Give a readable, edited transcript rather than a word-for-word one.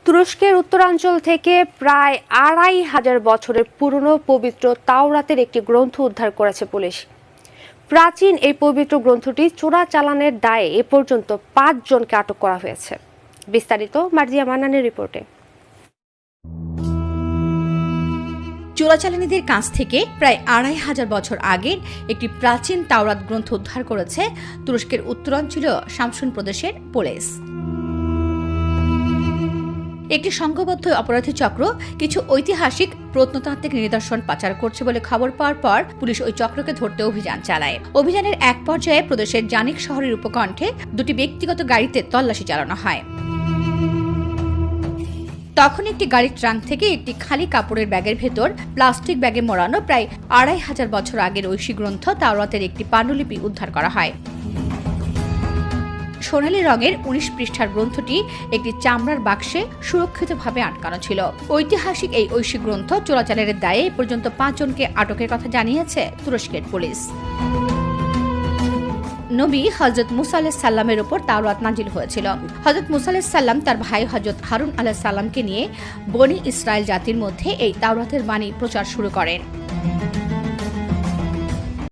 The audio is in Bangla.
তুরস্কের উত্তরাঞ্চল থেকে প্রায় ২৫০০ বছরের পুরনো পবিত্র তাওরাতের একটি গ্রন্থ উদ্ধার করেছে পুলিশ। প্রাচীন এই পবিত্র গ্রন্থটি চোরাচালানের দায়ে এ পর্যন্ত ৫ জনকে আটক করা হয়েছে। বিস্তারিত মার্জিয়া মান্নানের রিপোর্টে। চোরাচালানিদের কাছ থেকে প্রায় ২৫০০ বছর আগের একটি প্রাচীন তাওরাত গ্রন্থ উদ্ধার করেছে তুরস্কের উত্তরাঞ্চলীয় শামসুন প্রদেশের পুলিশ। একটি সংঘবদ্ধ অপরাধী চক্র কিছু ঐতিহাসিক প্রত্নতাত্ত্বিক নিদর্শন পাচার করছে বলে খবর পাওয়ার পর পুলিশ ওই চক্রকে ধরতে অভিযান চালায়। অভিযানের এক পর্যায়ে প্রদেশের জানিক শহরের উপকণ্ঠে দুটি ব্যক্তিগত গাড়িতে তল্লাশি চালানো হয়। তখন একটি গাড়ির ট্রাঙ্ক থেকে একটি খালি কাপড়ের ব্যাগের ভেতর প্লাস্টিক ব্যাগে মোড়ানো প্রায় ২৫০০ বছর আগের ঐশী গ্রন্থ তাওরাতের একটি পাণ্ডুলিপি উদ্ধার করা হয়। সোনালী রঙের ১৯ পৃষ্ঠার গ্রন্থটি একটি চামড়ার বাক্সে সুরক্ষিতভাবে আটকানো ছিল। ঐতিহাসিক এই ঐশী গ্রন্থ চোরাচালানের দায়ে এ পর্যন্ত ৫ জনকে আটকের কথা জানিয়েছে তুরস্কের পুলিশ। নবী হযরত মুসা আলাইহিস সালামের উপর তাওরাত নাজিল হয়েছিল। হযরত মুসা আলাইহিস সালাম তার ভাই হযরত হারুন আলাইহিস সালামকে নিয়ে বনি ইসরায়েল জাতির মধ্যে এই তাওরাতের বাণী প্রচার শুরু করেন।